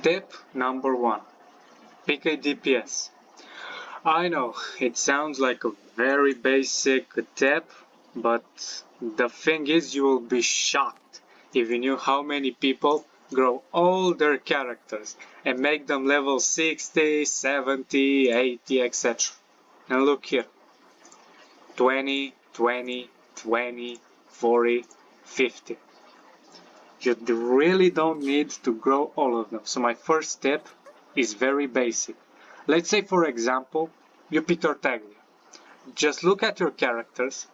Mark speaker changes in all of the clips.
Speaker 1: Tip number 1. Pick a DPS. I know, it sounds like a very basic tip, but the thing is you will be shocked if you knew how many people grow all their characters and make them level 60, 70, 80, etc. And look here, 20, 20, 20, 40, 50. You really don't need to grow all of them. So my first tip is very basic. Let's say, for example, you pick Tartaglia. Just look at your characters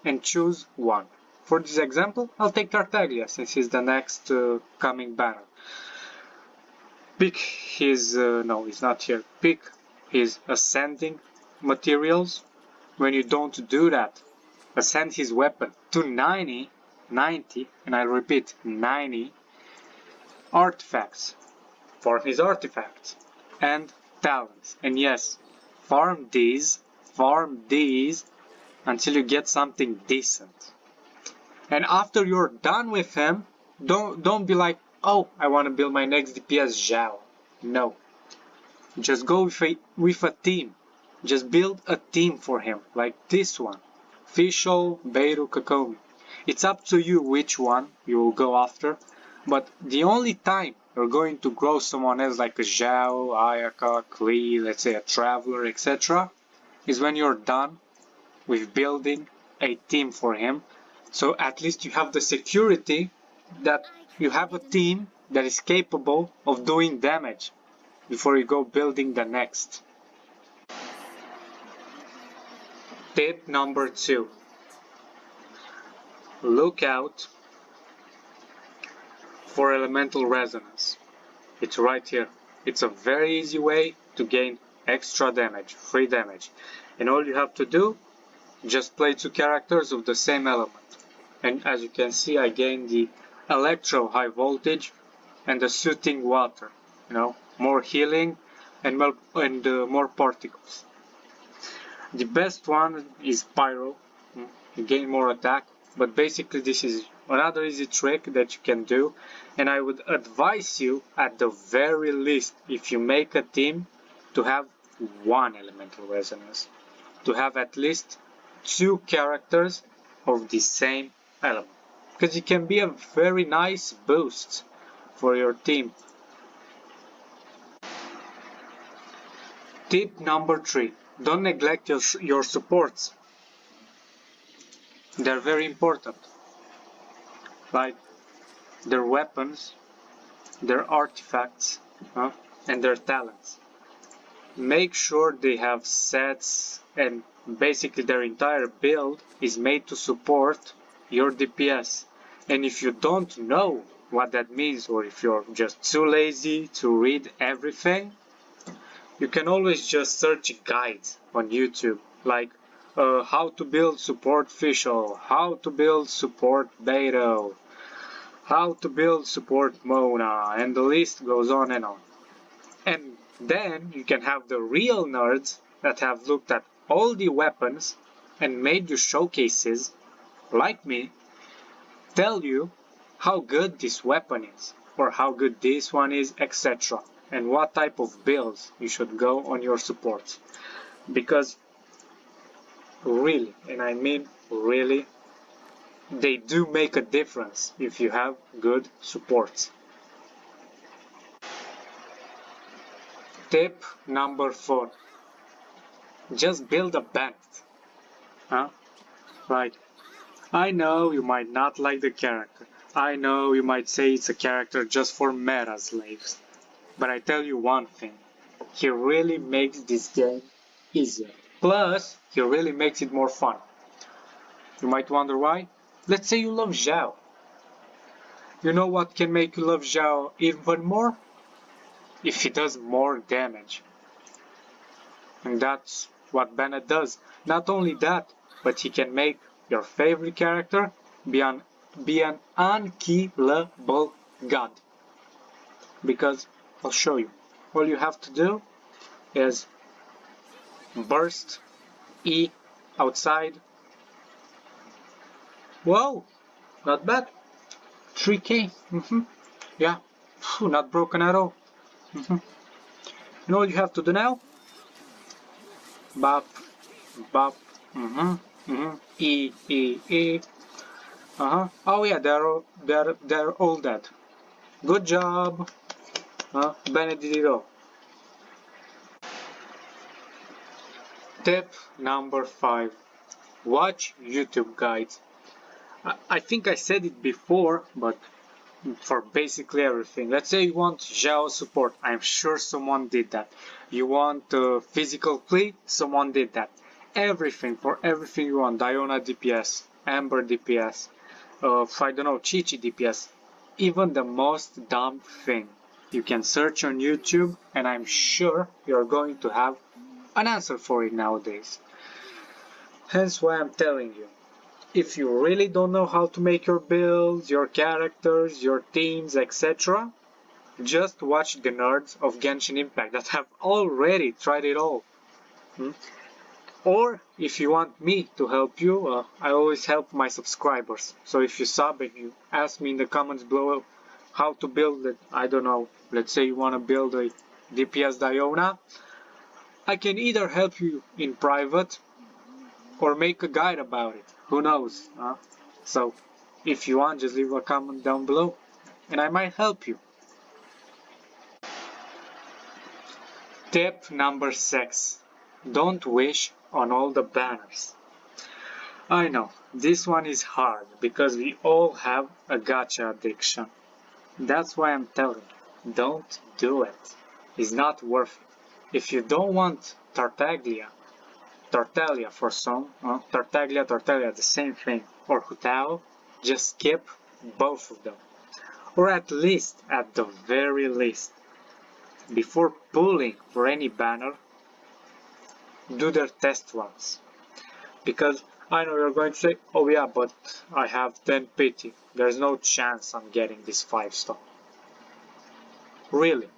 Speaker 1: and choose one. For this example, I'll take Tartaglia since he's the next coming banner. Pick his, no, he's not here. Pick his ascending materials. When you don't do that, ascend his weapon to 90, and I repeat, 90 artifacts. Farm his artifacts and talents. And yes, farm these until you get something decent. And after you're done with him, don't be like, oh, I want to build my next DPS Zhao. No. Just go with a team. Just build a team for him, like this one. Fischl, Beiru, Kakomi. It's up to you which one you will go after, but the only time you're going to grow someone else like a Zhao, Ayaka, Klee, let's say a Traveler, etc. is when you're done with building a team for him. So at least you have the security that you have a team that is capable of doing damage before you go building the next. Tip number 2. Look out for elemental resonance. It's right here. It's a very easy way to gain extra damage, free damage. And all you have to do, just play 2 characters of the same element. And as you can see, I gained the Electro high voltage and the Soothing water. More healing and more particles. The best one is Pyro. You gain more attack. But basically this is another easy trick that you can do, and I would advise you at the very least, if you make a team, to have 1 elemental resonance. To have at least 2 characters of the same element. Because it can be a very nice boost for your team. Tip number 3. Don't neglect your supports. They're very important, like their weapons, their artifacts, and their talents. Make sure they have sets, and basically their entire build is made to support your DPS. And if you don't know what that means, or if you're just too lazy to read everything, you can always just search guides on YouTube, like how to build support Fischl, how to build support Beidou, how to build support Mona, and the list goes on and on. And then you can have the real nerds that have looked at all the weapons and made you showcases, like me, tell you how good this weapon is, or how good this one is, etc. And what type of builds you should go on your supports. Because really, and I mean really, they do make a difference if you have good supports. Tip number 4. Just build a Bennett. Right. I know you might not like the character. I know you might say it's a character just for meta slaves. But I tell you one thing. He really makes this game easier. Plus, he really makes it more fun. You might wonder why? Let's say you love Zhao. You know what can make you love Zhao even more? If he does more damage. And that's what Bennett does. Not only that, but he can make your favorite character be an unkillable god. Because, I'll show you. All you have to do is burst E outside. Whoa, not bad. 3k. Yeah, not broken at all. You know what you have to do now? Bop, bop, E. Oh yeah, they're all dead. Good job, Benedito. Tip number 5. Watch YouTube guides. I think I said it before, but for basically everything. Let's say you want Zhao support. I'm sure someone did that. You want physical play? Someone did that. Everything, for everything you want. Diona DPS, Amber DPS, I don't know, Chi-Chi DPS. Even the most dumb thing. You can search on YouTube and I'm sure you're going to have an answer for it nowadays. Hence why I'm telling you. If you really don't know how to make your builds, your characters, your teams, etc., just watch the nerds of Genshin Impact that have already tried it all. Or if you want me to help you, I always help my subscribers. So if you sub and you ask me in the comments below how to build it, I don't know, let's say you want to build a DPS Diona, I can either help you in private or make a guide about it. Who knows? So if you want, just leave a comment down below and I might help you. Tip number 6. Don't wish on all the banners. I know, this one is hard because we all have a gacha addiction. That's why I'm telling you, don't do it. It's not worth it. If you don't want Tartaglia for some, Tartaglia, the same thing, or Hutao, just skip both of them. Or at least, at the very least, before pulling for any banner, do their test runs. Because I know you're going to say, oh yeah, but I have 10 pity. There's no chance I'm getting this 5-star. Really?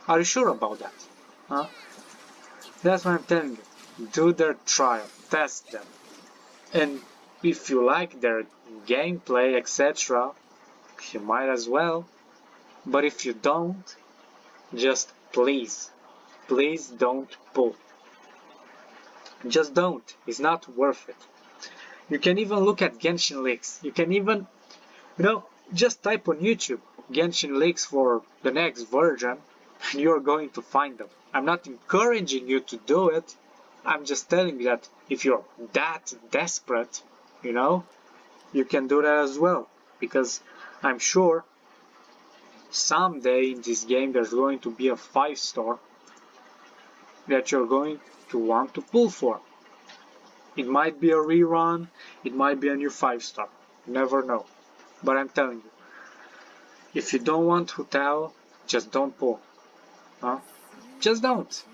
Speaker 1: Are you sure about that? Huh? That's what I'm telling you. Do their trial, test them. And if you like their gameplay, etc., you might as well. But if you don't, just please don't pull. Just don't. It's not worth it. You can even look at Genshin leaks. You can even, just type on YouTube Genshin leaks for the next version and you're going to find them. I'm not encouraging you to do it. I'm just telling you that if you're that desperate, you can do that as well. Because I'm sure someday in this game there's going to be a 5-star that you're going to want to pull for. It might be a rerun, it might be a new 5-star. Never know. But I'm telling you, if you don't want Hutao, just don't pull. Just don't.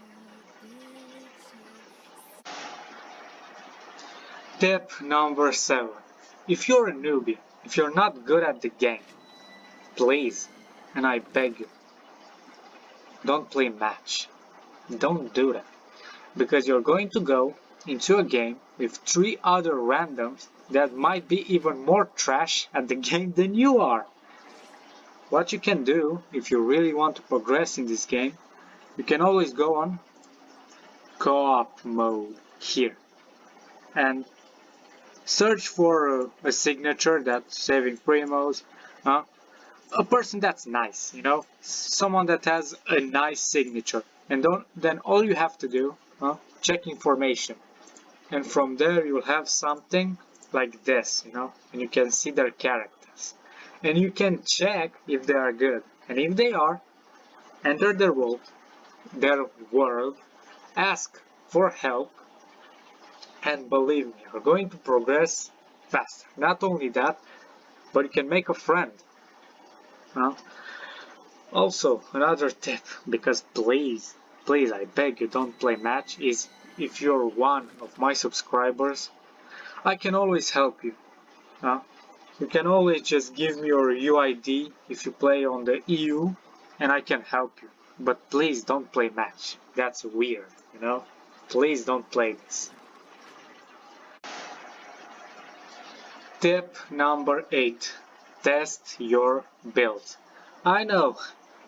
Speaker 1: Tip number 7. If you're a newbie, if you're not good at the game, please, and I beg you, don't play match. Don't do that. Because you're going to go into a game with 3 other randoms that might be even more trash at the game than you are. What you can do, if you really want to progress in this game, you can always go on co-op mode here and search for a signature that's saving primos, a person that's nice, someone that has a nice signature, and then all you have to do, check information, and from there you'll have something like this, and you can see their characters, and you can check if they are good, and if they are, enter their world, ask for help, and believe me, you're going to progress faster. Not only that, but you can make a friend. Also, another tip, because please, I beg you, don't play match, is if you're one of my subscribers, I can always help you. You can always just give me your UID if you play on the EU, and I can help you. But please don't play match. That's weird, Please don't play this. Tip number 8. Test your build. I know,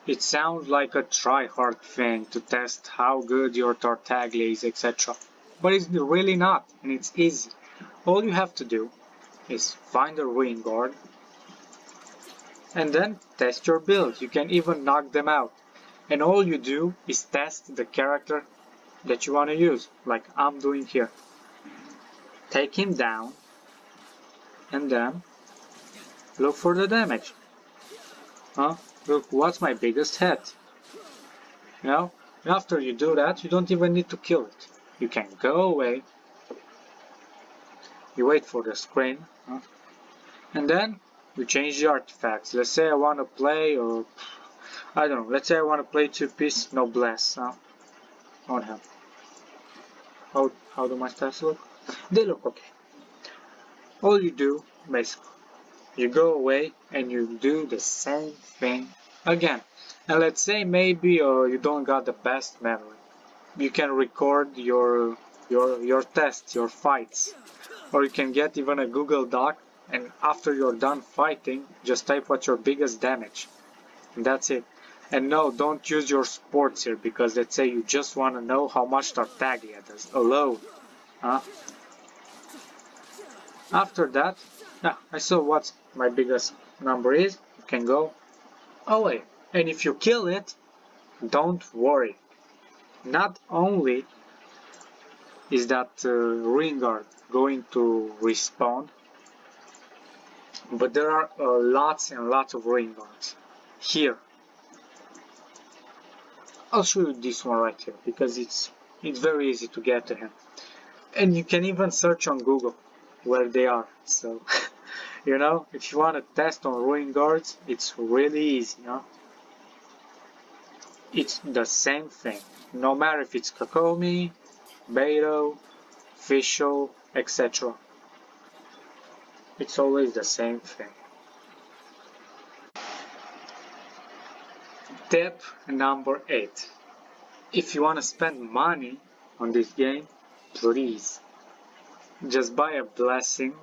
Speaker 1: It sounds like a try-hard thing to test how good your Tartaglia is, etc. But it's really not, and it's easy. All you have to do is find a ruin guard and then test your build. You can even knock them out. And all you do is test the character that you want to use, like I'm doing here. Take him down and then look for the damage. Look, what's my biggest hit? You know, after you do that, you don't even need to kill it. You can go away, you wait for the screen, and then you change the artifacts. Let's say I want to play, or I don't know, let's say I want to play 2-piece noblesse on him. How do my stats look? They look okay. All you do, basically, you go away and you do the same thing again. And let's say maybe you don't got the best memory. You can record your tests, your fights, or you can get even a Google Doc, and after you're done fighting, just type what's your biggest damage, and that's it. And no, don't use your sports here, because let's say you just want to know how much Tartaglia does alone. After that, I saw what my biggest number is. You can go away, and if you kill it, don't worry. Not only is that ruin guard going to respawn, but there are lots and lots of ruin guards here. I'll show you this one right here, because it's very easy to get to him, and you can even search on Google where they are. So you know, if you want to test on ruin guards, it's really easy. It's the same thing, no matter if it's Kakomi, Beto, Fischl, etc. It's always the same thing. Tip number 8. If you want to spend money on this game, please just buy a blessing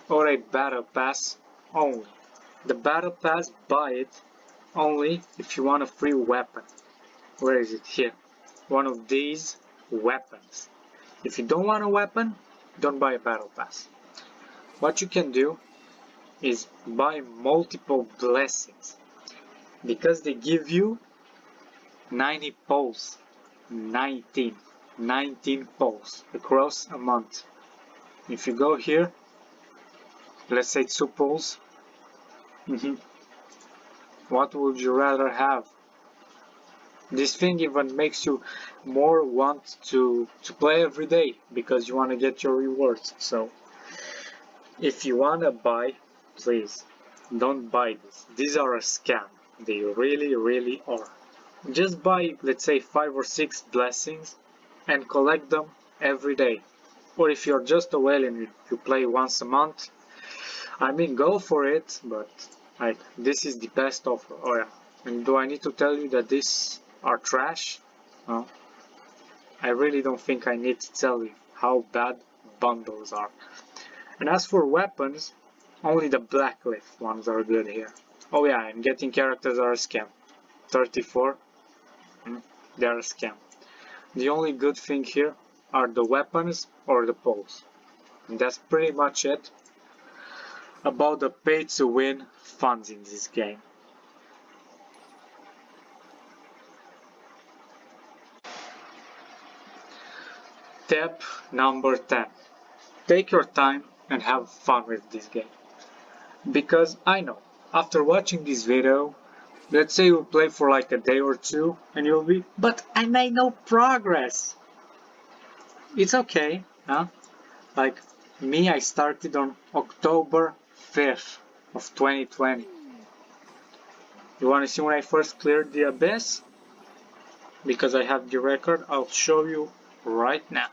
Speaker 1: or a battle pass only. The battle pass, buy it only if you want a free weapon. Where is it? Here. One of these weapons. If you don't want a weapon, don't buy a battle pass. What you can do is buy multiple blessings, because they give you 90 pulls. 19 pulls across a month. If you go here, let's say 2 pulls, what would you rather have? This thing even makes you more want to play every day, because you want to get your rewards. So if you want to buy, please don't buy this. These are a scam. They really are. Just buy, let's say, 5 or 6 blessings and collect them every day. Or if you're just a whale and you play once a month, I mean, go for it, but this is the best offer. Oh yeah, and do I need to tell you that these are trash? No. I really don't think I need to tell you how bad bundles are. And as for weapons, only the blacklift ones are good here. Oh yeah, and getting characters are a scam. 34, they're a scam. The only good thing here are the weapons or the poles. And that's pretty much it about the pay-to-win funds in this game. Tip number 10. Take your time and have fun with this game. Because I know, after watching this video, let's say you play for like a day or two and you'll be, but I made no progress. It's okay, huh? Like me, I started on October 5th of 2020. You want to see when I first cleared the abyss? Because I have the record, I'll show you right now.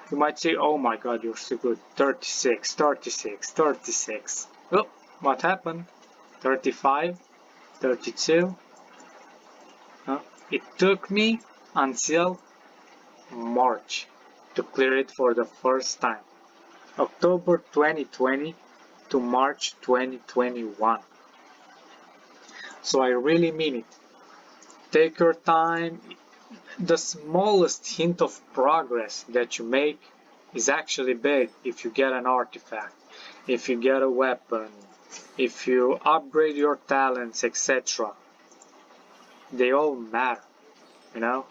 Speaker 1: You might say, oh my god, you're so good. 36, 36, 36. Oh, what happened? 35, 32. It took me until March to clear it for the first time. October 2020, to March 2021. So I really mean it. Take your time. The smallest hint of progress that you make is actually big if you get an artifact, if you get a weapon, if you upgrade your talents, etc. They all matter, you know?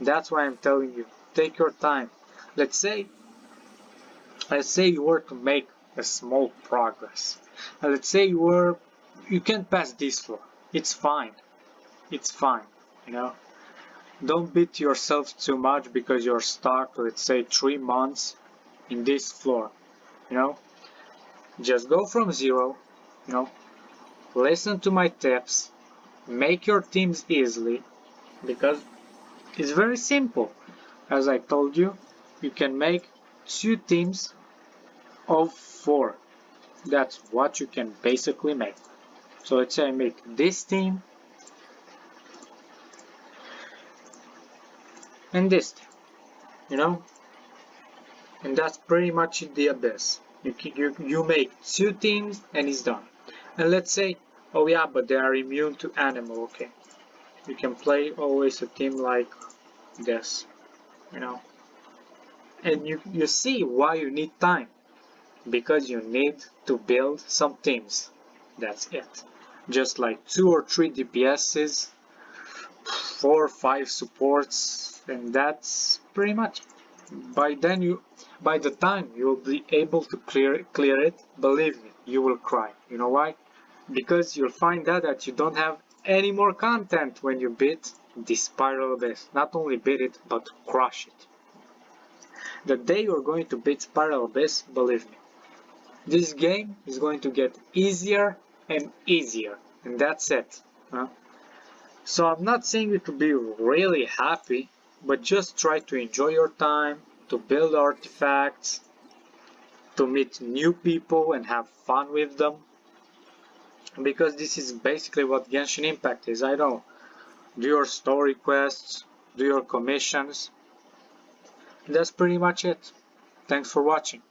Speaker 1: That's why I'm telling you, take your time. Let's say you were to make a small progress. And let's say you can't pass this floor. It's fine. It's fine, you know? Don't beat yourself too much because you're stuck, let's say 3 months in this floor, you know? Just go from zero, you know? Listen to my tips, make your teams easily, because it's very simple. As I told you, you can make 2 teams of 4. That's what you can basically make. So let's say I make this team and this team, you know? And that's pretty much the abyss. You make 2 teams and it's done. And let's say, oh yeah, but they are immune to animal. Okay, you can play always a team like this, you know. And you see why you need time, because you need to build some teams. That's it. Just like 2 or 3 DPSs, 4 or 5 supports, and that's pretty much. By the time you'll be able to clear it, believe me, you will cry. You know why? Because you'll find out that you don't have any more content when you beat the Spiral Abyss. Not only beat it, but crush it. The day you're going to beat Spiral Abyss, believe me, this game is going to get easier and easier, and that's it. Huh? So I'm not saying you to be really happy, but just try to enjoy your time, to build artifacts, to meet new people and have fun with them. Because this is basically what Genshin Impact is. I know. Do your story quests, do your commissions. That's pretty much it. Thanks for watching.